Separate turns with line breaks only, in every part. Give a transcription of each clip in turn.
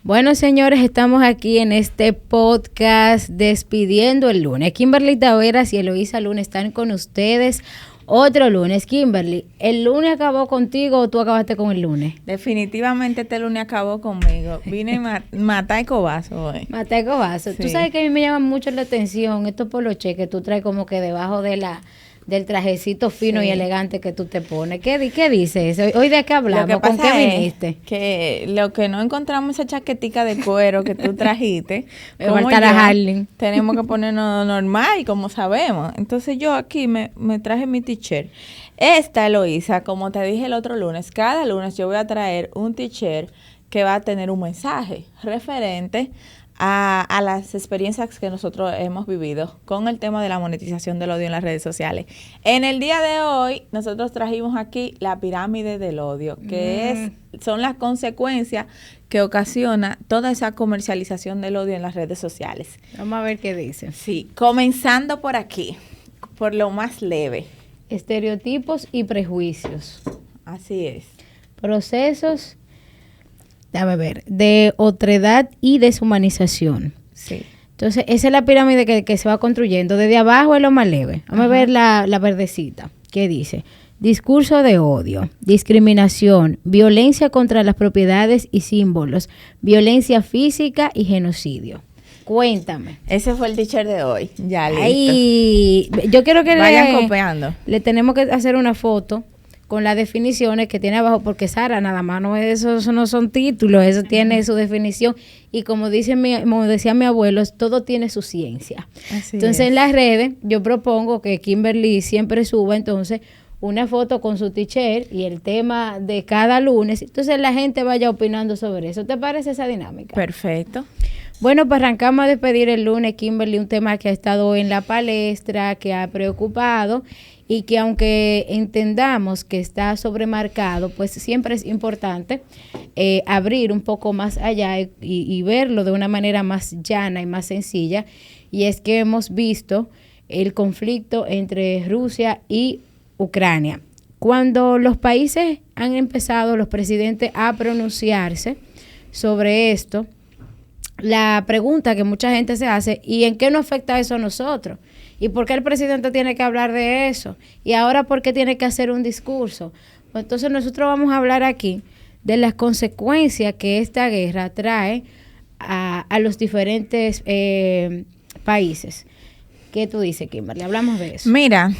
Bueno, señores, estamos aquí en este podcast despidiendo el lunes. Kimberly Taveras y Eloísa Luna están con ustedes otro lunes. Kimberly, ¿el lunes acabó contigo o tú acabaste con el lunes?
Definitivamente este lunes acabó conmigo. Vine a matar cobazo hoy.
Matar cobazo.
Sí.
Tú sabes que a mí me llama mucho la atención estos poloches que tú traes como que debajo de del trajecito fino y elegante que tú te pones. ¿Qué dice eso? ¿Hoy de qué hablamos? ¿Con qué viniste?
Que lo que no encontramos esa chaquetica de cuero que tú trajiste,
Me falta la Harlem.
tenemos que ponernos normal, como sabemos. Entonces yo aquí me traje mi t-shirt. Esta, Eloísa, como te dije el otro lunes, cada lunes yo voy a traer un t-shirt que va a tener un mensaje referente a las experiencias que nosotros hemos vivido con el tema de la monetización del odio en las redes sociales. En el día de hoy, nosotros trajimos aquí la pirámide del odio, que son las consecuencias que ocasiona toda esa comercialización del odio en las redes sociales.
Vamos a ver qué dice.
Sí, comenzando por aquí, por lo más leve.
Estereotipos y prejuicios.
Así es.
Procesos, déjame ver, de otredad y deshumanización.
Sí.
Entonces, esa es la pirámide que se va construyendo. Desde abajo es lo más leve. Vamos a ver la verdecita. ¿Qué dice? Discurso de odio, discriminación, violencia contra las propiedades y símbolos, violencia física y genocidio. Cuéntame.
Ese fue el t-shirt de hoy. Ya, listo.
Ay, yo quiero que
vayan copiando.
Le tenemos que hacer una foto con las definiciones que tiene abajo, porque Sara, nada más eso no son títulos, eso tiene su definición, y como decía mi abuelo, todo tiene su ciencia.
Así
entonces
es.
En las redes yo propongo que Kimberly siempre suba entonces una foto con su t-shirt y el tema de cada lunes, entonces la gente vaya opinando sobre eso. ¿Te parece esa dinámica?
Perfecto.
Bueno, pues arrancamos a despedir el lunes, Kimberly, un tema que ha estado en la palestra, que ha preocupado y que aunque entendamos que está sobremarcado, pues siempre es importante abrir un poco más allá y verlo de una manera más llana y más sencilla. Y es que hemos visto el conflicto entre Rusia y Ucrania. Cuando los países han empezado, los presidentes, a pronunciarse sobre esto, la pregunta que mucha gente se hace, ¿y en qué nos afecta eso a nosotros? ¿Y por qué el presidente tiene que hablar de eso? ¿Y ahora por qué tiene que hacer un discurso? Pues entonces nosotros vamos a hablar aquí de las consecuencias que esta guerra trae a los diferentes países. ¿Qué tú dices, Kimberly? Hablamos de eso.
Mira,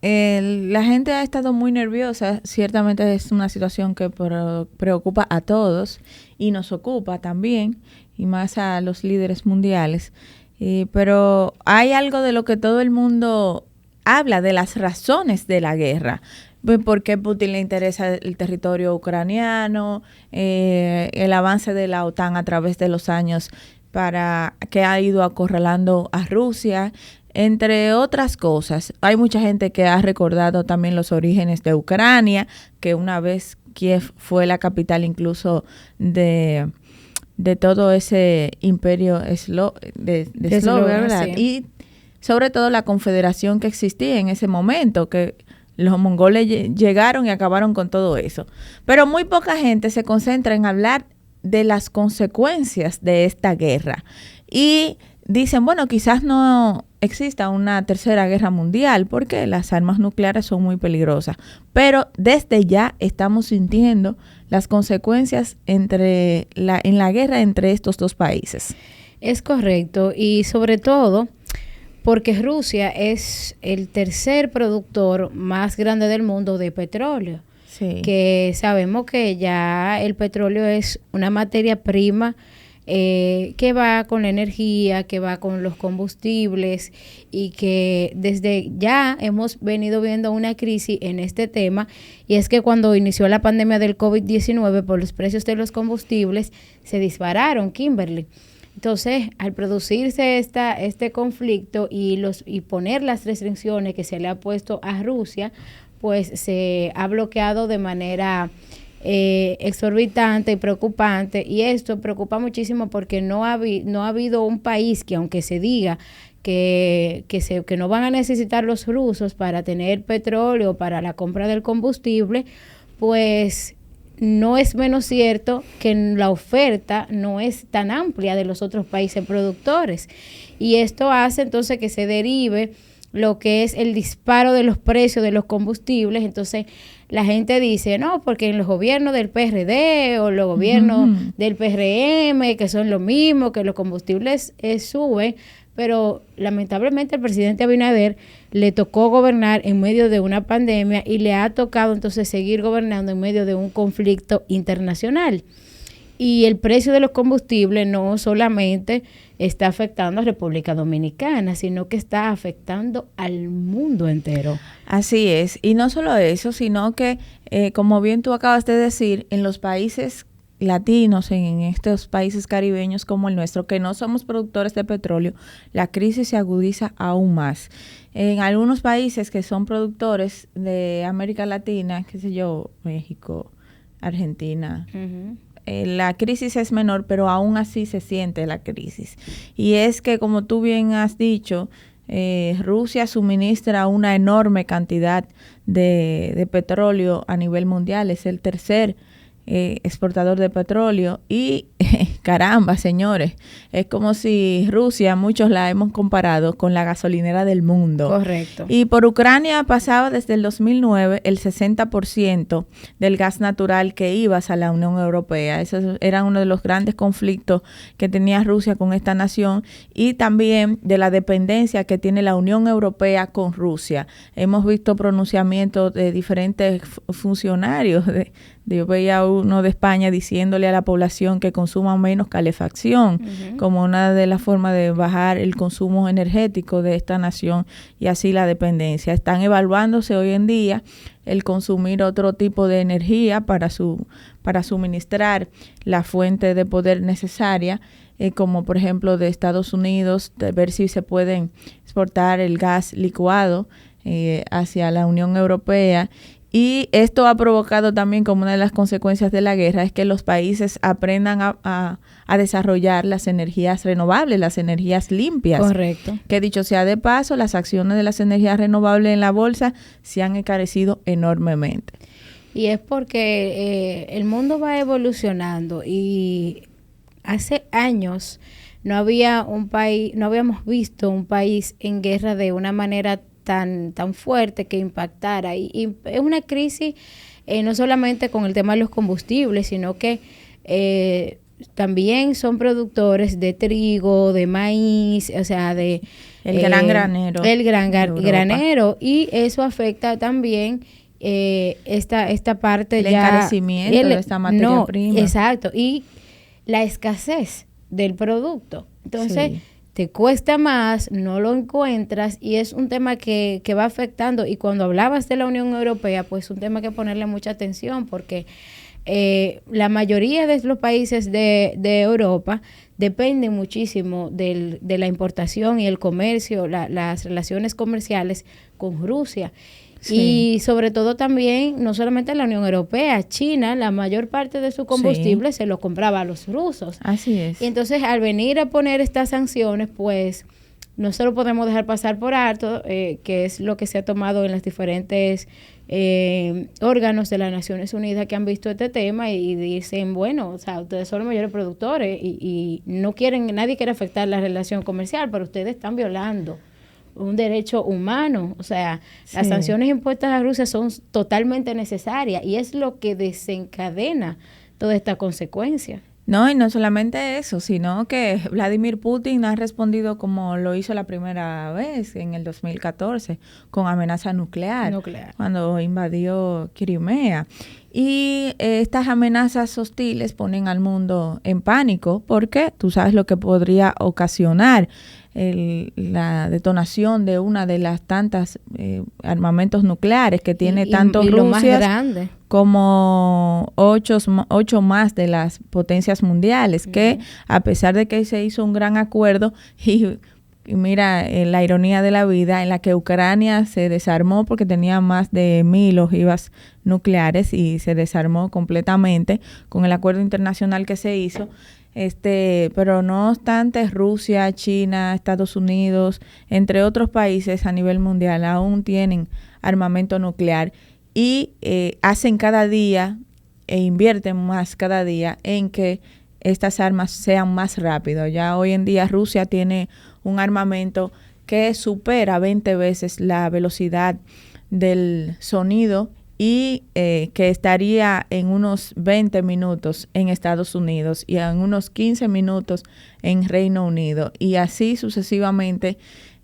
la gente ha estado muy nerviosa. Ciertamente es una situación que preocupa a todos y nos ocupa también, y más a los líderes mundiales. Pero hay algo de lo que todo el mundo habla, de las razones de la guerra. ¿Por qué Putin le interesa el territorio ucraniano? El avance de la OTAN a través de los años para que ha ido acorralando a Rusia, entre otras cosas. Hay mucha gente que ha recordado también los orígenes de Ucrania, que una vez Kiev fue la capital incluso de todo ese imperio de Eslovenia, ¿verdad?
Sí.
Y sobre todo la confederación que existía en ese momento, que los mongoles llegaron y acabaron con todo eso. Pero muy poca gente se concentra en hablar de las consecuencias de esta guerra. Y dicen, bueno, quizás no exista una tercera guerra mundial porque las armas nucleares son muy peligrosas. Pero desde ya estamos sintiendo las consecuencias en la guerra entre estos dos países.
Es correcto, y sobre todo porque Rusia es el tercer productor más grande del mundo de petróleo.
Sí.
Que sabemos que ya el petróleo es una materia prima que va con la energía, que va con los combustibles, y que desde ya hemos venido viendo una crisis en este tema, y es que cuando inició la pandemia del COVID-19, por los precios de los combustibles se dispararon, Kimberly. Entonces, al producirse este conflicto y poner las restricciones que se le ha puesto a Rusia, pues se ha bloqueado de manera exorbitante y preocupante, y esto preocupa muchísimo porque no ha habido un país que, aunque se diga que no van a necesitar los rusos para tener petróleo, para la compra del combustible, pues no es menos cierto que la oferta no es tan amplia de los otros países productores. Y esto hace entonces que se derive lo que es el disparo de los precios de los combustibles. Entonces la gente dice, no, porque en los gobiernos del PRD o los gobiernos del PRM, que son lo mismo, que los combustibles suben, pero lamentablemente al presidente Abinader le tocó gobernar en medio de una pandemia y le ha tocado entonces seguir gobernando en medio de un conflicto internacional. Y el precio de los combustibles no solamente está afectando a República Dominicana, sino que está afectando al mundo entero.
Así es. Y no solo eso, sino que, como bien tú acabas de decir, en los países latinos, en estos países caribeños como el nuestro, que no somos productores de petróleo, la crisis se agudiza aún más. En algunos países que son productores de América Latina, qué sé yo, México, Argentina, la crisis es menor, pero aún así se siente la crisis. Y es que, como tú bien has dicho, Rusia suministra una enorme cantidad de petróleo a nivel mundial, es el tercer exportador de petróleo y caramba, señores, es como si Rusia, muchos la hemos comparado con la gasolinera del mundo.
Correcto.
Y por Ucrania pasaba desde el 2009 el 60% del gas natural que iba a la Unión Europea. Eso era uno de los grandes conflictos que tenía Rusia con esta nación y también de la dependencia que tiene la Unión Europea con Rusia. Hemos visto pronunciamientos de diferentes funcionarios yo veía uno de España diciéndole a la población que consuma menos calefacción, como una de las formas de bajar el consumo energético de esta nación y así la dependencia. Están evaluándose hoy en día el consumir otro tipo de energía para suministrar la fuente de poder necesaria, como por ejemplo de Estados Unidos, de ver si se pueden exportar el gas licuado hacia la Unión Europea. Y esto ha provocado también, como una de las consecuencias de la guerra, es que los países aprendan a desarrollar las energías renovables, las energías limpias.
Correcto.
Que dicho sea de paso, las acciones de las energías renovables en la bolsa se han encarecido enormemente.
Y es porque el mundo va evolucionando y hace años no habíamos visto un país en guerra de una manera tan fuerte que impactara y es una crisis no solamente con el tema de los combustibles, sino que también son productores de trigo, de maíz, o sea, de
el gran granero.
El gran granero, y eso afecta también esta parte
el encarecimiento de esta materia prima.
Exacto, y la escasez del producto. Entonces, te cuesta más, no lo encuentras y es un tema que va afectando. Y cuando hablabas de la Unión Europea, pues un tema que ponerle mucha atención porque la mayoría de los países de Europa dependen muchísimo de la importación y el comercio, las relaciones comerciales con Rusia. Sí. Y sobre todo también, no solamente la Unión Europea, China, la mayor parte de su combustible se lo compraba a los rusos.
Así es.
Y entonces, al venir a poner estas sanciones, pues no se lo podemos dejar pasar por alto, que es lo que se ha tomado en los diferentes órganos de las Naciones Unidas que han visto este tema y dicen, bueno, o sea, ustedes son los mayores productores y no quieren, nadie quiere afectar la relación comercial, pero ustedes están violando un derecho humano. O sea, las sanciones impuestas a Rusia son totalmente necesarias y es lo que desencadena toda esta consecuencia.
No, y no solamente eso, sino que Vladimir Putin ha respondido como lo hizo la primera vez en el 2014 con amenaza nuclear. Cuando invadió Crimea. Y estas amenazas hostiles ponen al mundo en pánico porque tú sabes lo que podría ocasionar la detonación de una de las tantas armamentos nucleares que tiene tanto Rusia como ocho más de las potencias mundiales, que a pesar de que se hizo un gran acuerdo y mira la ironía de la vida, en la que Ucrania se desarmó porque tenía más de 1,000 ojivas nucleares y se desarmó completamente con el acuerdo internacional que se hizo. Pero no obstante, Rusia, China, Estados Unidos, entre otros países a nivel mundial aún tienen armamento nuclear y hacen cada día invierten más cada día en que estas armas sean más rápido. Ya hoy en día Rusia tiene un armamento que supera 20 veces la velocidad del sonido y que estaría en unos 20 minutos en Estados Unidos y en unos 15 minutos en Reino Unido, y así sucesivamente.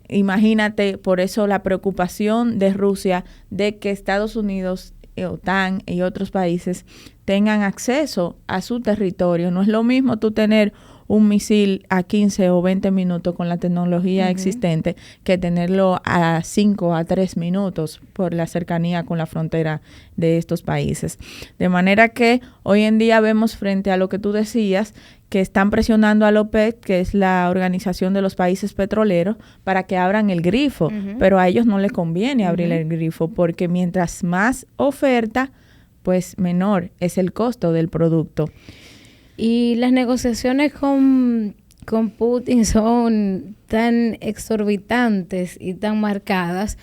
Imagínate, por eso la preocupación de Rusia de que Estados Unidos, OTAN y otros países tengan acceso a su territorio. No es lo mismo tú tener un misil a 15 o 20 minutos con la tecnología existente que tenerlo a 5 a 3 minutos por la cercanía con la frontera de estos países. De manera que hoy en día vemos, frente a lo que tú decías, que están presionando a la OPEC, que es la organización de los países petroleros, para que abran el grifo, pero a ellos no les conviene abrir el grifo, porque mientras más oferta, pues menor es el costo del producto.
Y las negociaciones con Putin son tan exorbitantes y tan marcadas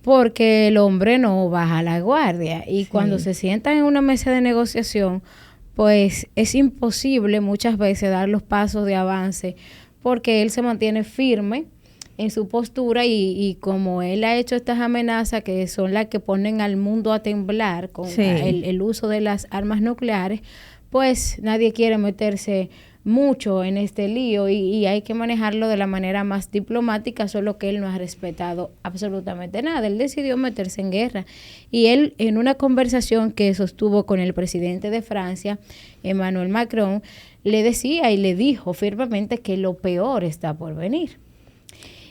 porque el hombre no baja la guardia. Y cuando se sientan en una mesa de negociación, pues es imposible muchas veces dar los pasos de avance porque él se mantiene firme en su postura y como él ha hecho estas amenazas que son las que ponen al mundo a temblar con el uso de las armas nucleares, pues nadie quiere meterse mucho en este lío y hay que manejarlo de la manera más diplomática, solo que él no ha respetado absolutamente nada. Él decidió meterse en guerra y él, en una conversación que sostuvo con el presidente de Francia, Emmanuel Macron, le decía y le dijo firmemente que lo peor está por venir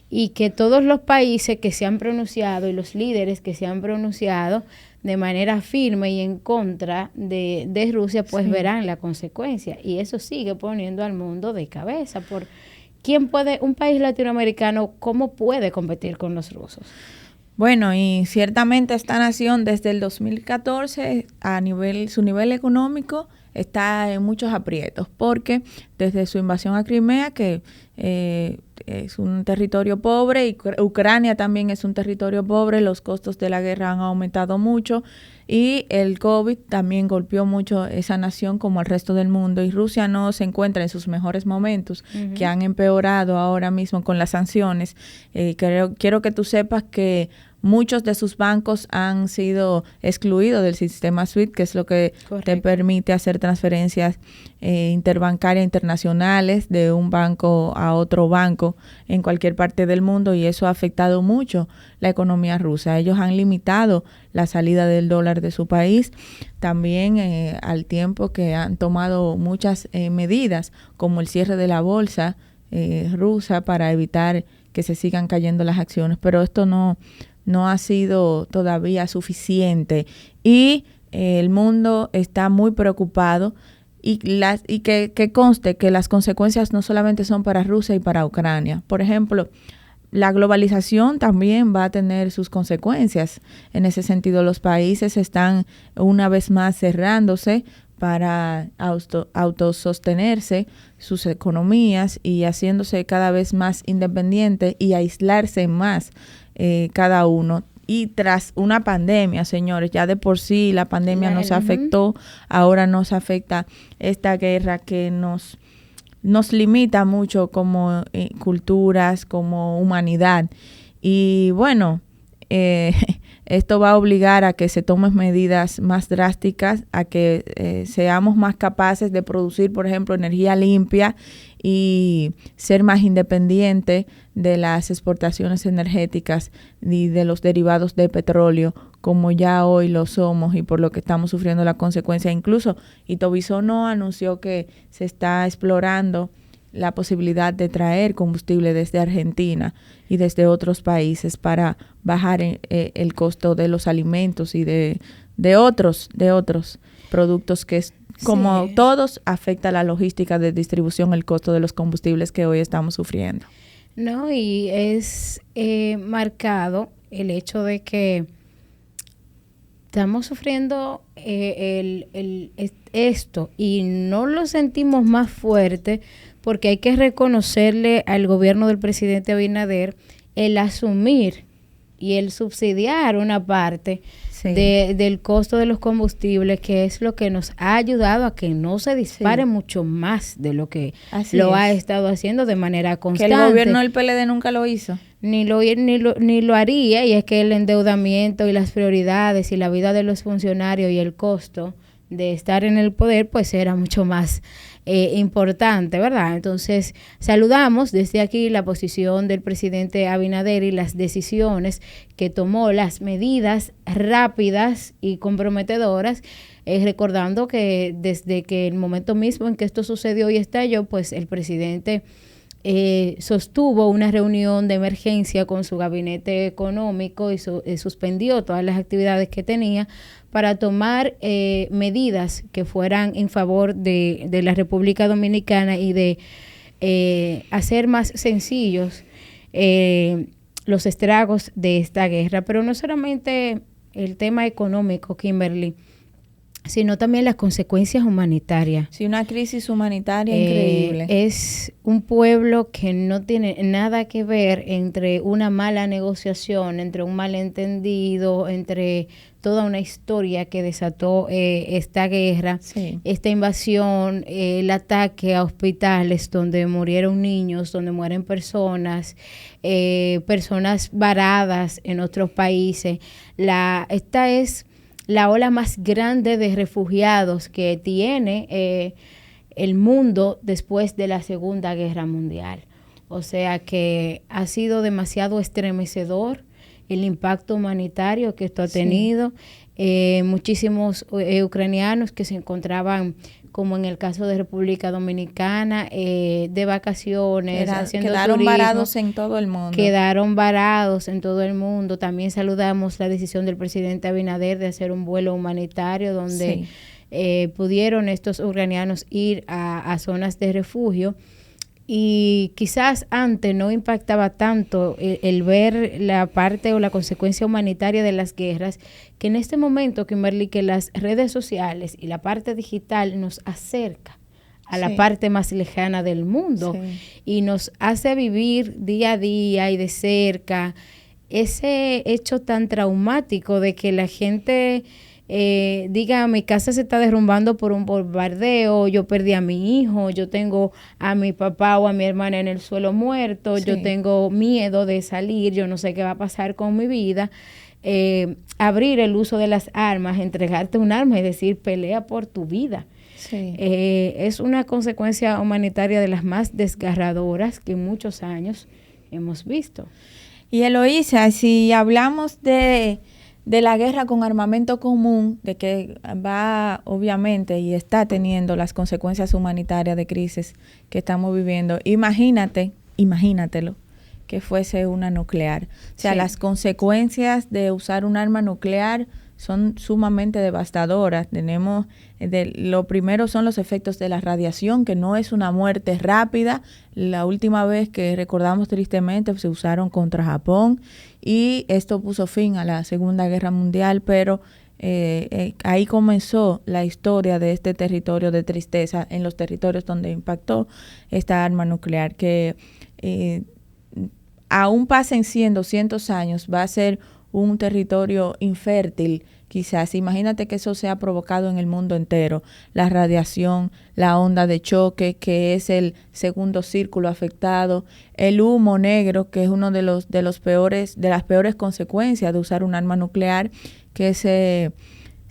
y que todos los países que se han pronunciado y los líderes que se han pronunciado de manera firme y en contra de Rusia, pues verán la consecuencia. Y eso sigue poniendo al mundo de cabeza. Por ¿quién puede, un país latinoamericano, cómo puede competir con los rusos?
Bueno, y ciertamente esta nación desde el 2014, su nivel económico está en muchos aprietos, porque desde su invasión a Crimea, que es un territorio pobre, y Ucrania también es un territorio pobre, los costos de la guerra han aumentado mucho y el COVID también golpeó mucho esa nación como el resto del mundo, y Rusia no se encuentra en sus mejores momentos, que han empeorado ahora mismo con las sanciones. Quiero que tú sepas que muchos de sus bancos han sido excluidos del sistema SWIFT, que es lo que te permite hacer transferencias interbancarias internacionales de un banco a otro banco en cualquier parte del mundo, y eso ha afectado mucho la economía rusa. Ellos han limitado la salida del dólar de su país, también al tiempo que han tomado muchas medidas, como el cierre de la bolsa rusa para evitar que se sigan cayendo las acciones, pero esto no ha sido todavía suficiente y el mundo está muy preocupado y que conste que las consecuencias no solamente son para Rusia y para Ucrania. Por ejemplo, la globalización también va a tener sus consecuencias. En ese sentido, los países están una vez más cerrándose para autosostenerse sus economías y haciéndose cada vez más independientes y aislarse más cada uno. Y tras una pandemia, señores, ya de por sí la pandemia nos afectó, ahora nos afecta esta guerra que nos limita mucho como culturas, como humanidad. Y bueno, esto va a obligar a que se tomen medidas más drásticas, a que seamos más capaces de producir, por ejemplo, energía limpia y ser más independientes de las exportaciones energéticas y de los derivados de petróleo, como ya hoy lo somos y por lo que estamos sufriendo la consecuencia. Incluso Itobisono anunció que se está explorando la posibilidad de traer combustible desde Argentina y desde otros países para bajar el costo de los alimentos y de otros productos que como todos afecta la logística de distribución, el costo de los combustibles que hoy estamos sufriendo.
No, y es marcado el hecho de que estamos sufriendo esto y no lo sentimos más fuerte porque hay que reconocerle al gobierno del presidente Abinader el asumir y el subsidiar una parte
Sí.
del costo de los combustibles, que es lo que nos ha ayudado a que no se dispare mucho más de lo que ha estado haciendo de manera constante.
Que el gobierno del PLD nunca lo hizo.
Ni lo haría, y es que el endeudamiento y las prioridades y la vida de los funcionarios y el costo de estar en el poder pues era mucho más importante, ¿verdad? Entonces saludamos desde aquí la posición del presidente Abinader y las decisiones que tomó, las medidas rápidas y comprometedoras, recordando que desde que el momento mismo en que esto sucedió y estalló, pues el presidente sostuvo una reunión de emergencia con su gabinete económico y suspendió todas las actividades que tenía para tomar medidas que fueran en favor de la República Dominicana y de hacer más sencillos los estragos de esta guerra. Pero no solamente el tema económico, Kimberly, sino también las consecuencias humanitarias.
Sí, una crisis humanitaria increíble.
Es un pueblo que no tiene nada que ver entre una mala negociación, entre un malentendido, entre toda una historia que desató esta guerra, esta invasión, el ataque a hospitales donde murieron niños, donde mueren personas, personas varadas en otros países. Esta es la ola más grande de refugiados que tiene el mundo después de la Segunda Guerra Mundial. O sea que ha sido demasiado estremecedor el impacto humanitario que esto ha tenido. Muchísimos ucranianos que se encontraban, como en el caso de República Dominicana, de vacaciones, haciendo
quedaron
turismo,
varados en todo el mundo.
Quedaron varados en todo el mundo. También saludamos la decisión del presidente Abinader de hacer un vuelo humanitario donde pudieron estos ucranianos ir a zonas de refugio. Y quizás antes no impactaba tanto el ver la parte o la consecuencia humanitaria de las guerras, que en este momento, Kimberly, que las redes sociales y la parte digital nos acerca a la parte más lejana del mundo y nos hace vivir día a día y de cerca ese hecho tan traumático de que la gente diga, mi casa se está derrumbando por un bombardeo, yo perdí a mi hijo, yo tengo a mi papá o a mi hermana en el suelo muerto, yo tengo miedo de salir, yo no sé qué va a pasar con mi vida. Abrir el uso de las armas, entregarte un arma y decir, pelea por tu vida. Es una consecuencia humanitaria de las más desgarradoras que en muchos años hemos visto.
Y Eloísa, si hablamos de la guerra con armamento común, de que va obviamente y está teniendo las consecuencias humanitarias de crisis que estamos viviendo, imagínatelo, que fuese una nuclear. O sea, las consecuencias de usar un arma nuclear son sumamente devastadoras. Lo primero son los efectos de la radiación, que no es una muerte rápida. La última vez que recordamos tristemente se usaron contra Japón y esto puso fin a la Segunda Guerra Mundial, pero ahí comenzó la historia de este territorio de tristeza en los territorios donde impactó esta arma nuclear, que aún pasen 100, 200 años, va a ser un territorio infértil, quizás. Imagínate que eso se ha provocado en el mundo entero, la radiación, la onda de choque, que es el segundo círculo afectado, el humo negro, que es uno de las peores consecuencias de usar un arma nuclear, que se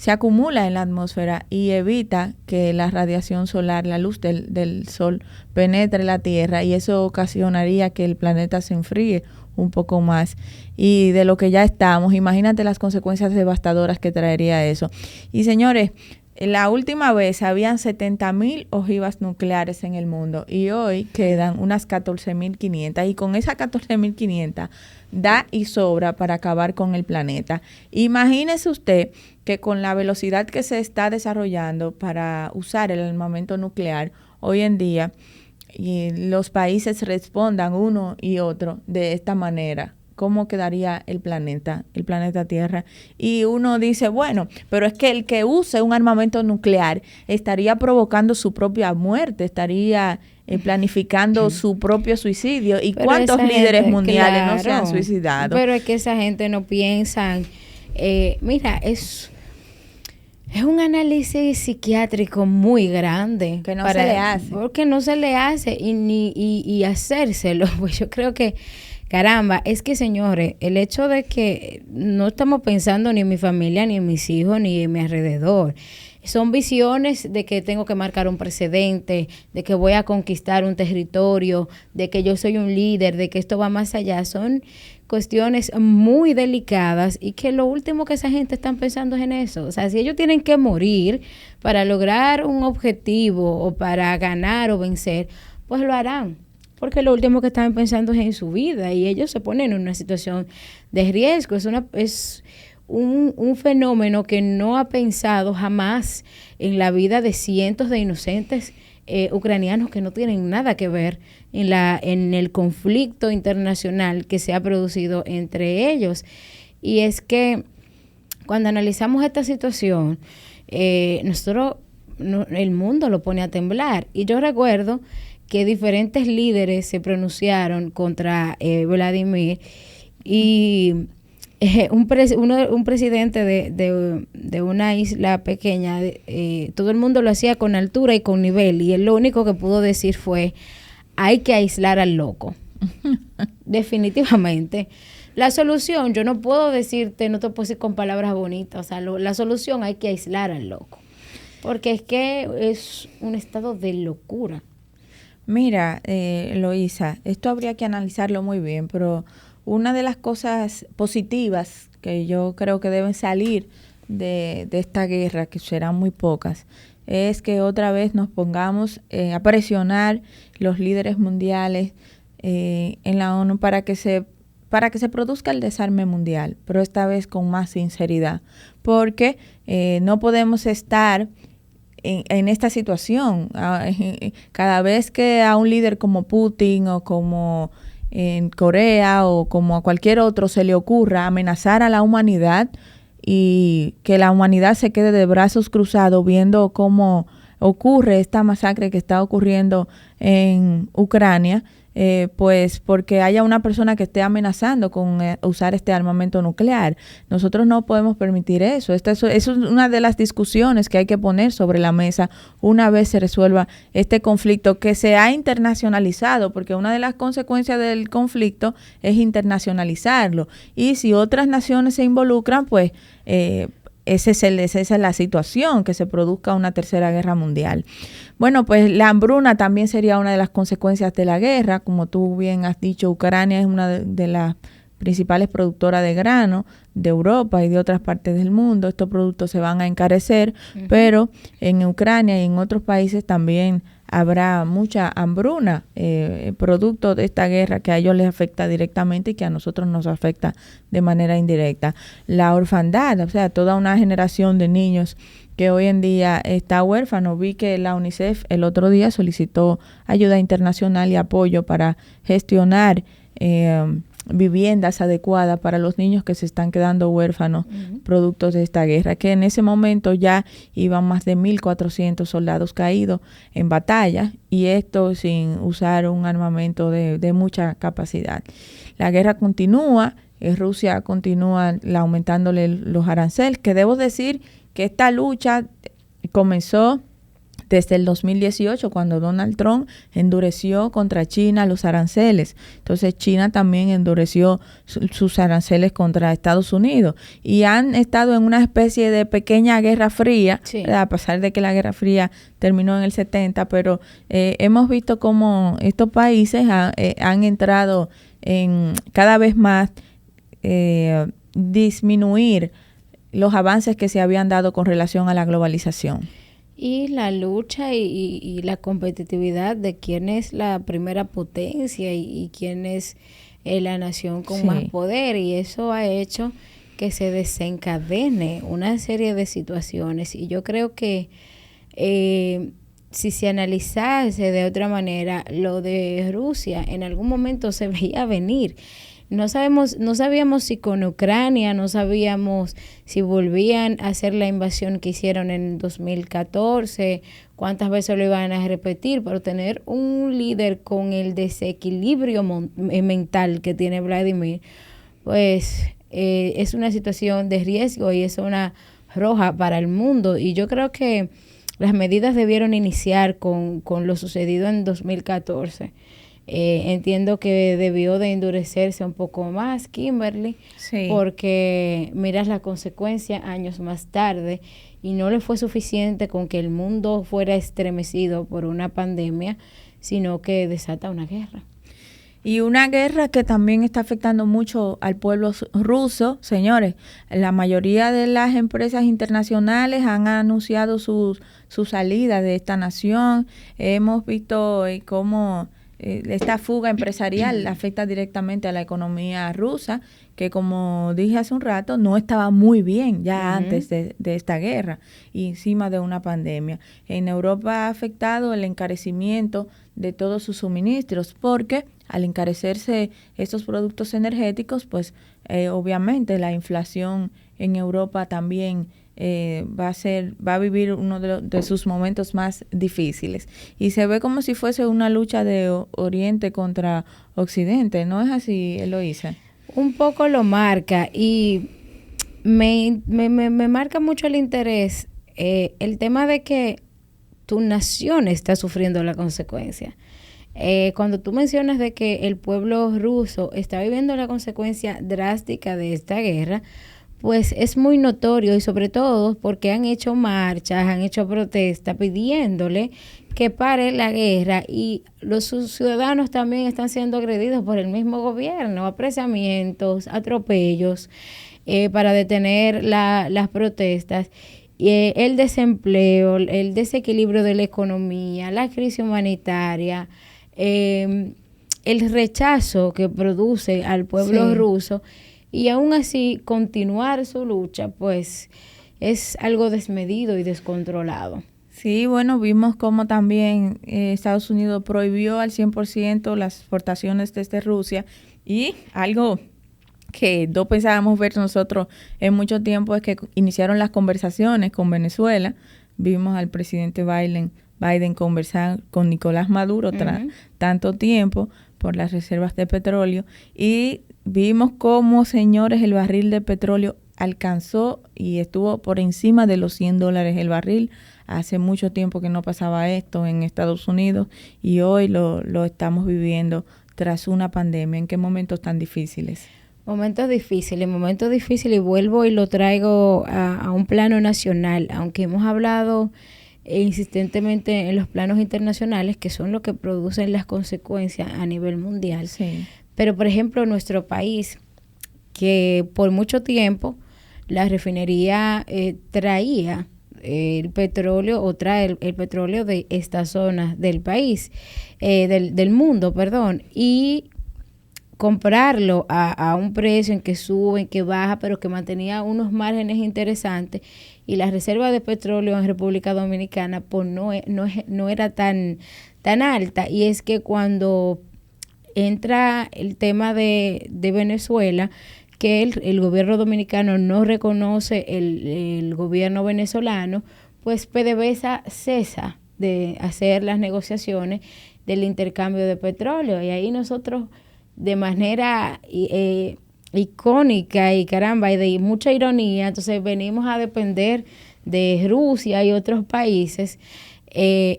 acumula en la atmósfera y evita que la radiación solar, la luz del sol, penetre la Tierra, y eso ocasionaría que el planeta se enfríe un poco más y de lo que ya estamos. Imagínate las consecuencias devastadoras que traería eso. Y señores, la última vez habían 70,000 ojivas nucleares en el mundo y hoy quedan unas 14,500, y con esas 14,500 da y sobra para acabar con el planeta. Imagínese usted que con la velocidad que se está desarrollando para usar el armamento nuclear hoy en día, y los países respondan uno y otro de esta manera, ¿cómo quedaría el planeta Tierra? Y uno dice, bueno, pero es que el que use un armamento nuclear estaría provocando su propia muerte, estaría planificando su propio suicidio. ¿Y
pero
cuántos líderes mundiales no se han
claro,
suicidado?
Pero es que esa gente no piensa Mira, es un análisis psiquiátrico muy grande.
Que no se le hace.
Porque no se le hace y hacérselo. Pues yo creo que, caramba, es que señores, el hecho de que no estamos pensando ni en mi familia, ni en mis hijos, ni en mi alrededor. Son visiones de que tengo que marcar un precedente, de que voy a conquistar un territorio, de que yo soy un líder, de que esto va más allá. Son cuestiones muy delicadas y que lo último que esa gente está pensando es en eso. O sea, si ellos tienen que morir para lograr un objetivo o para ganar o vencer, pues lo harán. Porque lo último que están pensando es en su vida y ellos se ponen en una situación de riesgo. Es un fenómeno que no ha pensado jamás en la vida de cientos de inocentes ucranianos que no tienen nada que ver en el conflicto internacional que se ha producido entre ellos. Y es que cuando analizamos esta situación, el mundo lo pone a temblar. Y yo recuerdo que diferentes líderes se pronunciaron contra Vladimir y un presidente de una isla pequeña, todo el mundo lo hacía con altura y con nivel, y él lo único que pudo decir fue, hay que aislar al loco. Definitivamente. La solución, yo no puedo decirte, no te puedo decir con palabras bonitas, o sea, la solución hay que aislar al loco, porque es que es un estado de locura.
Mira, Eloísa, esto habría que analizarlo muy bien, pero una de las cosas positivas que yo creo que deben salir de esta guerra, que serán muy pocas, es que otra vez nos pongamos a presionar los líderes mundiales en la ONU para que se produzca el desarme mundial, pero esta vez con más sinceridad, porque no podemos estar en esta situación. Cada vez que a un líder como Putin o como en Corea o como a cualquier otro se le ocurra amenazar a la humanidad y que la humanidad se quede de brazos cruzados viendo cómo ocurre esta masacre que está ocurriendo en Ucrania, pues porque haya una persona que esté amenazando con usar este armamento nuclear. Nosotros no podemos permitir eso. Eso es una de las discusiones que hay que poner sobre la mesa una vez se resuelva este conflicto que se ha internacionalizado, porque una de las consecuencias del conflicto es internacionalizarlo. Y si otras naciones se involucran, pues esa es la situación, que se produzca una tercera guerra mundial. Bueno, pues la hambruna también sería una de las consecuencias de la guerra. Como tú bien has dicho, Ucrania es una de las principales productoras de grano de Europa y de otras partes del mundo. Estos productos se van a encarecer, pero en Ucrania y en otros países también habrá mucha hambruna, producto de esta guerra que a ellos les afecta directamente y que a nosotros nos afecta de manera indirecta. La orfandad, o sea, toda una generación de niños que hoy en día está huérfano. Vi que la UNICEF el otro día solicitó ayuda internacional y apoyo para gestionar viviendas adecuadas para los niños que se están quedando huérfanos productos de esta guerra, que en ese momento ya iban más de 1.400 soldados caídos en batalla, y esto sin usar un armamento de mucha capacidad. La guerra continúa, Rusia continúa aumentándole los aranceles, que debo decir que esta lucha comenzó desde el 2018, cuando Donald Trump endureció contra China los aranceles. Entonces China también endureció sus aranceles contra Estados Unidos. Y han estado en una especie de pequeña guerra fría, sí, a pesar de que la guerra fría terminó en el 70, pero hemos visto cómo estos países han entrado en cada vez más disminuir los avances que se habían dado con relación a la globalización.
Y la lucha y la competitividad de quién es la primera potencia y quién es la nación con más poder. Y eso ha hecho que se desencadene una serie de situaciones. Y yo creo que si se analizase de otra manera, lo de Rusia en algún momento se veía venir. No sabíamos si con Ucrania, no sabíamos si volvían a hacer la invasión que hicieron en 2014, cuántas veces lo iban a repetir, pero tener un líder con el desequilibrio mental que tiene Vladimir, pues es una situación de riesgo y es una roja para el mundo. Y yo creo que las medidas debieron iniciar con lo sucedido en 2014. Entiendo que debió de endurecerse un poco más, Kimberly,
Sí.
porque miras la consecuencia años más tarde y no le fue suficiente con que el mundo fuera estremecido por una pandemia, sino que desata una guerra.
Y una guerra que también está afectando mucho al pueblo ruso. Señores, la mayoría de las empresas internacionales han anunciado su salida de esta nación. Hemos visto cómo esta fuga empresarial afecta directamente a la economía rusa, que como dije hace un rato, no estaba muy bien ya antes de esta guerra y encima de una pandemia. En Europa ha afectado el encarecimiento de todos sus suministros, porque al encarecerse estos productos energéticos, pues obviamente la inflación en Europa también va a vivir uno de sus momentos más difíciles. Y se ve como si fuese una lucha de Oriente contra Occidente, ¿no es así, Eloísa?
Un poco lo marca y me marca mucho el interés el tema de que tu nación está sufriendo la consecuencia. Cuando tú mencionas de que el pueblo ruso está viviendo la consecuencia drástica de esta guerra, pues es muy notorio y sobre todo porque han hecho marchas, han hecho protestas pidiéndole que pare la guerra y los ciudadanos también están siendo agredidos por el mismo gobierno, apresamientos, atropellos para detener las protestas. El desempleo, el desequilibrio de la economía, la crisis humanitaria, el rechazo que produce al pueblo ruso y aún así continuar su lucha, pues es algo desmedido y descontrolado.
Sí, bueno, vimos cómo también Estados Unidos prohibió al 100% las exportaciones desde Rusia y algo que no pensábamos ver nosotros en mucho tiempo es que iniciaron las conversaciones con Venezuela. Vimos al presidente Biden conversar con Nicolás Maduro tras tanto tiempo por las reservas de petróleo y vimos cómo, señores, el barril de petróleo alcanzó y estuvo por encima de los $100 el barril. Hace mucho tiempo que no pasaba esto en Estados Unidos y hoy lo estamos viviendo tras una pandemia. ¿En qué momentos tan difíciles?
Momentos difíciles y vuelvo y lo traigo a un plano nacional, aunque hemos hablado insistentemente en los planos internacionales que son los que producen las consecuencias a nivel mundial.
Sí.
Pero por ejemplo nuestro país, que por mucho tiempo la refinería traía el petróleo o trae el petróleo de estas zonas del país, del mundo, perdón, y comprarlo a un precio en que sube, en que baja, pero que mantenía unos márgenes interesantes y la reserva de petróleo en República Dominicana pues no era tan alta. Y es que cuando entra el tema de Venezuela, que el gobierno dominicano no reconoce el gobierno venezolano, pues PDVSA cesa de hacer las negociaciones del intercambio de petróleo. Y ahí nosotros, de manera icónica y caramba, y de mucha ironía, entonces venimos a depender de Rusia y otros países, y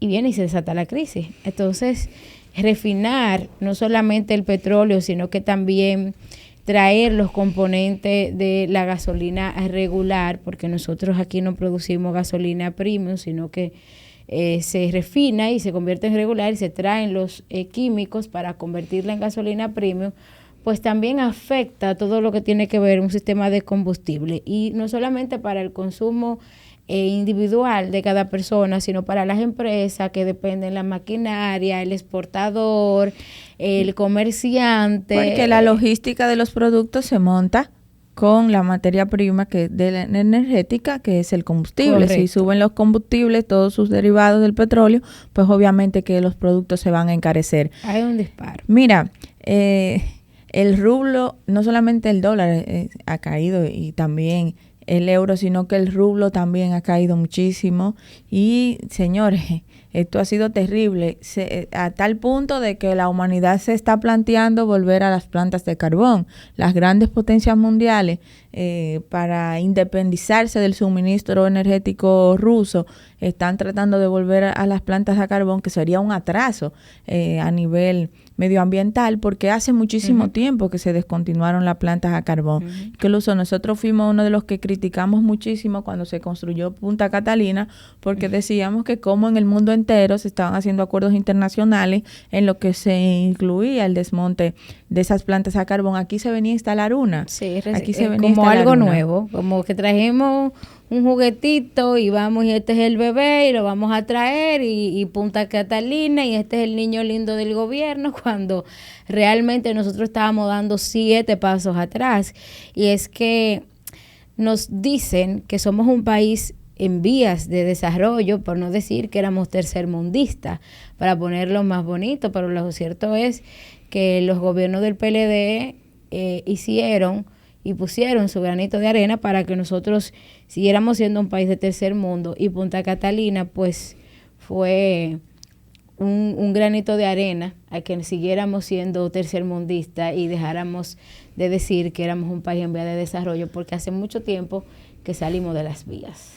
viene y se desata la crisis. Entonces, refinar no solamente el petróleo, sino que también traer los componentes de la gasolina regular, porque nosotros aquí no producimos gasolina premium, sino que se refina y se convierte en regular y se traen los químicos para convertirla en gasolina premium, pues también afecta todo lo que tiene que ver un sistema de combustible. Y no solamente para el consumo individual de cada persona, sino para las empresas que dependen de la maquinaria, el exportador, el comerciante.
Porque la logística de los productos se monta con la materia prima que de la energética, que es el combustible. Correcto. Si suben los combustibles, todos sus derivados del petróleo, pues obviamente que los productos se van a encarecer.
Hay un disparo.
Mira, el rublo, no solamente el dólar ha caído y también el euro, sino que el rublo también ha caído muchísimo. Y, señores, Esto ha sido terrible, a tal punto de que la humanidad se está planteando volver a las plantas de carbón. Las grandes potencias mundiales, para independizarse del suministro energético ruso, están tratando de volver a las plantas de carbón, que sería un atraso a nivel medioambiental, porque hace muchísimo tiempo que se descontinuaron las plantas a carbón. Incluso nosotros fuimos uno de los que criticamos muchísimo cuando se construyó Punta Catalina, porque decíamos que como en el mundo entero se estaban haciendo acuerdos internacionales en lo que se incluía el desmonte de esas plantas a carbón. Aquí se venía a instalar una.
Sí,
aquí se venía
como
a instalar
algo
una.
nuevo, como que trajimos un juguetito y vamos, y este es el bebé y lo vamos a traer y Punta Catalina y este es el niño lindo del gobierno, cuando realmente nosotros estábamos dando 7 pasos atrás. Y es que nos dicen que somos un país en vías de desarrollo, por no decir que éramos tercermundistas, para ponerlo más bonito, pero lo cierto es que los gobiernos del PLD hicieron y pusieron su granito de arena para que nosotros siguiéramos siendo un país de tercer mundo, y Punta Catalina pues fue un granito de arena a que siguiéramos siendo tercermundistas y dejáramos de decir que éramos un país en vía de desarrollo, porque hace mucho tiempo que salimos de las vías.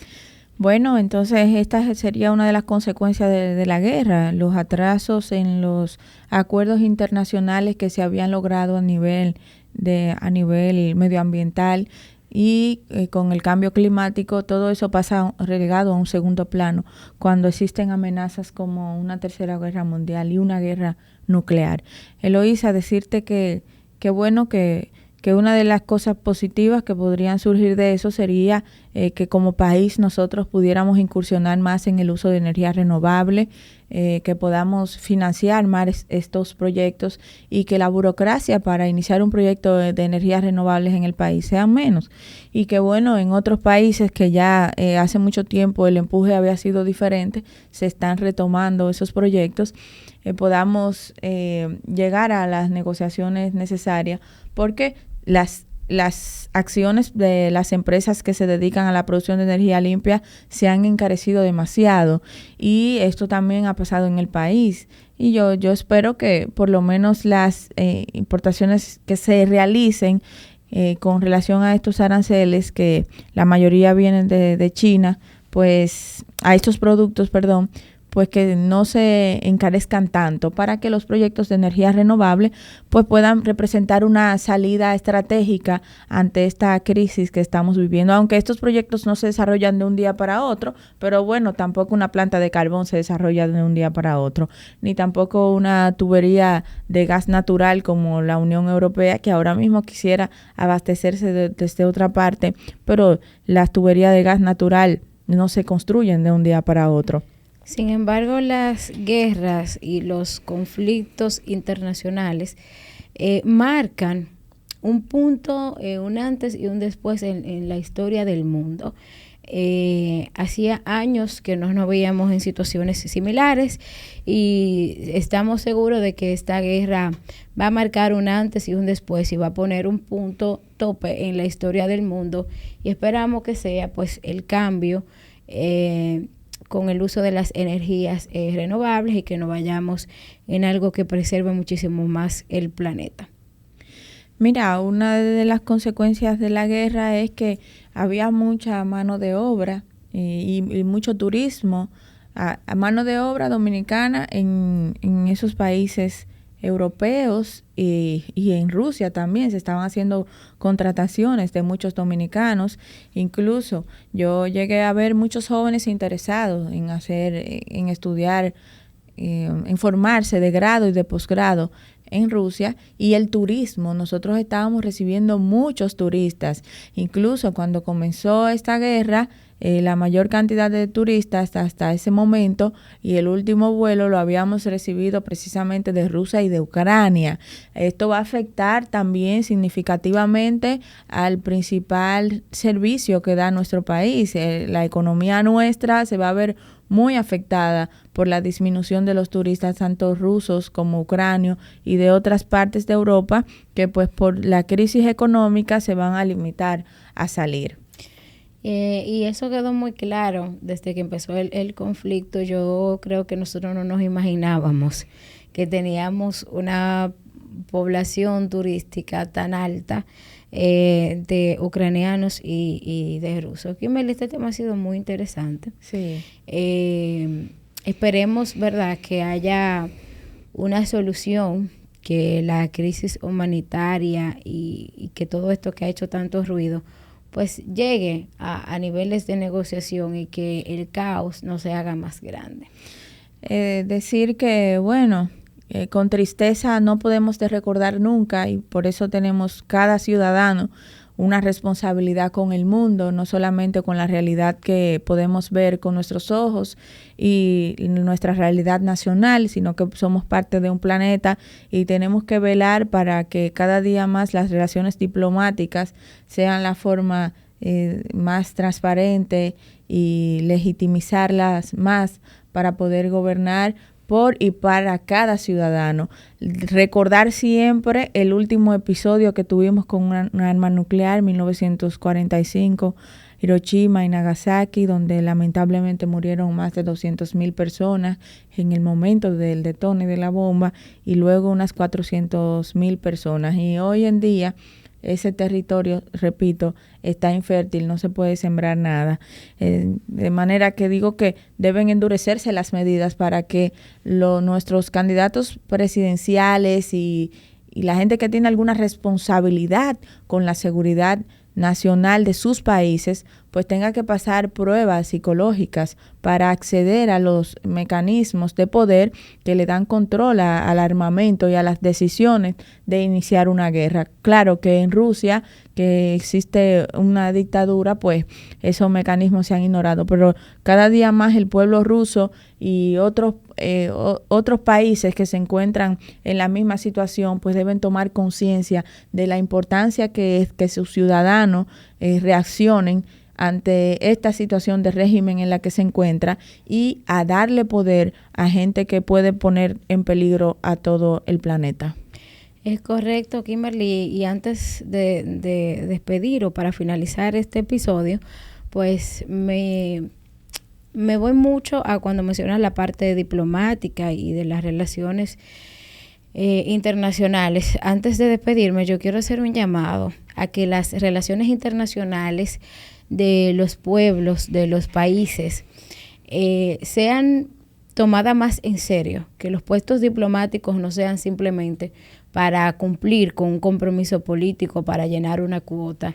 Bueno, entonces esta sería una de las consecuencias de la guerra, los atrasos en los acuerdos internacionales que se habían logrado a nivel medioambiental, y con el cambio climático todo eso pasa relegado a un segundo plano cuando existen amenazas como una tercera guerra mundial y una guerra nuclear. Eloísa, decirte que bueno que una de las cosas positivas que podrían surgir de eso sería que como país nosotros pudiéramos incursionar más en el uso de energía renovable, que podamos financiar más estos proyectos y que la burocracia para iniciar un proyecto de energías renovables en el país sea menos. Y que bueno, en otros países que ya hace mucho tiempo el empuje había sido diferente, se están retomando esos proyectos, podamos llegar a las negociaciones necesarias, porque las acciones de las empresas que se dedican a la producción de energía limpia se han encarecido demasiado, y esto también ha pasado en el país. Y yo espero que por lo menos las importaciones que se realicen con relación a estos aranceles, que la mayoría vienen de China, pues a estos productos, pues que no se encarezcan tanto, para que los proyectos de energía renovable pues puedan representar una salida estratégica ante esta crisis que estamos viviendo, aunque estos proyectos no se desarrollan de un día para otro, pero bueno, tampoco una planta de carbón se desarrolla de un día para otro, ni tampoco una tubería de gas natural como la Unión Europea, que ahora mismo quisiera abastecerse desde otra parte, pero las tuberías de gas natural no se construyen de un día para otro.
Sin embargo, las guerras y los conflictos internacionales marcan un punto, un antes y un después en la historia del mundo. Hacía años que no nos veíamos en situaciones similares, y estamos seguros de que esta guerra va a marcar un antes y un después, y va a poner un punto tope en la historia del mundo, y esperamos que sea pues el cambio con el uso de las energías renovables, y que no vayamos en algo que preserve muchísimo más el planeta.
Mira, una de las consecuencias de la guerra es que había mucha mano de obra y mucho turismo, a mano de obra dominicana en esos países europeos, y en Rusia también se estaban haciendo contrataciones de muchos dominicanos. Incluso yo llegué a ver muchos jóvenes interesados en estudiar, en formarse de grado y de posgrado en Rusia, y el turismo, nosotros estábamos recibiendo muchos turistas. Incluso cuando comenzó esta guerra, la mayor cantidad de turistas hasta ese momento, y el último vuelo lo habíamos recibido precisamente de Rusia y de Ucrania. Esto va a afectar también significativamente al principal servicio que da nuestro país. La economía nuestra se va a ver muy afectada por la disminución de los turistas, tanto rusos como ucranios y de otras partes de Europa, que pues por la crisis económica se van a limitar a salir.
Y eso quedó muy claro desde que empezó el conflicto. Yo creo que nosotros no nos imaginábamos que teníamos una población turística tan alta de ucranianos y de rusos. Kimberly, este tema ha sido muy interesante.
Sí.
Esperemos, ¿verdad?, que haya una solución, que la crisis humanitaria y que todo esto que ha hecho tanto ruido pues llegue a niveles de negociación y que el caos no se haga más grande.
Decir que, bueno, con tristeza no podemos de recordar nunca, y por eso tenemos cada ciudadano una responsabilidad con el mundo, no solamente con la realidad que podemos ver con nuestros ojos y nuestra realidad nacional, sino que somos parte de un planeta y tenemos que velar para que cada día más las relaciones diplomáticas sean la forma más transparente y legitimizarlas más para poder gobernar por y para cada ciudadano. Recordar siempre el último episodio que tuvimos con un arma nuclear, 1945, Hiroshima y Nagasaki, donde lamentablemente murieron más de 200,000 personas en el momento del detone de la bomba y luego unas 400,000 personas. Y hoy en día ese territorio, repito, está infértil, no se puede sembrar nada. De manera que digo que deben endurecerse las medidas para que nuestros candidatos presidenciales y la gente que tiene alguna responsabilidad con la seguridad nacional de sus países, pues tenga que pasar pruebas psicológicas para acceder a los mecanismos de poder que le dan control al armamento y a las decisiones de iniciar una guerra. Claro que en Rusia, que existe una dictadura, pues esos mecanismos se han ignorado, pero cada día más el pueblo ruso y otros países que se encuentran en la misma situación, pues deben tomar conciencia de la importancia que es que sus ciudadanos reaccionen ante esta situación de régimen en la que se encuentra y a darle poder a gente que puede poner en peligro a todo el planeta.
Es correcto, Kimberly, y antes de despedir o para finalizar este episodio, pues me voy mucho a cuando mencionas la parte diplomática y de las relaciones internacionales. Antes de despedirme, yo quiero hacer un llamado a que las relaciones internacionales de los pueblos, de los países, sean tomadas más en serio, que los puestos diplomáticos no sean simplemente para cumplir con un compromiso político, para llenar una cuota.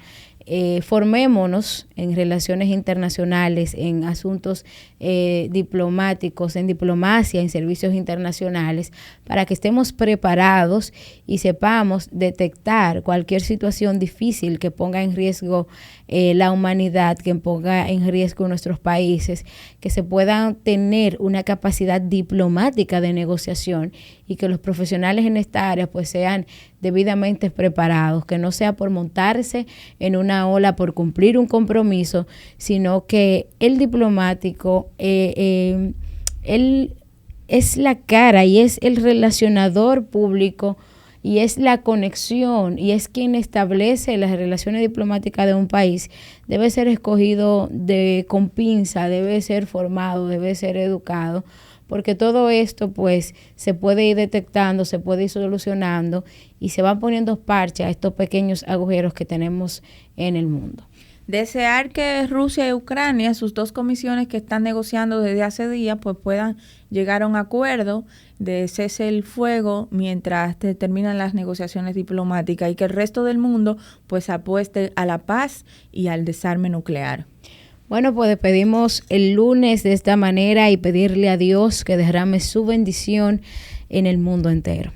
Formémonos en relaciones internacionales, en asuntos diplomáticos, en diplomacia, en servicios internacionales, para que estemos preparados y sepamos detectar cualquier situación difícil que ponga en riesgo la humanidad, que ponga en riesgo nuestros países, que se puedan tener una capacidad diplomática de negociación y que los profesionales en esta área pues sean debidamente preparados, que no sea por montarse en una ola, por cumplir un compromiso, sino que el diplomático, él es la cara y es el relacionador público y es la conexión y es quien establece las relaciones diplomáticas de un país. Debe ser escogido con pinza, debe ser formado, debe ser educado, porque todo esto pues se puede ir detectando, se puede ir solucionando y se van poniendo parches a estos pequeños agujeros que tenemos en el mundo.
Desear que Rusia y Ucrania, sus dos comisiones que están negociando desde hace días, pues puedan llegar a un acuerdo de cese el fuego mientras terminan las negociaciones diplomáticas y que el resto del mundo pues apueste a la paz y al desarme nuclear.
Bueno, pues despedimos el lunes de esta manera y pedirle a Dios que derrame su bendición en el mundo entero.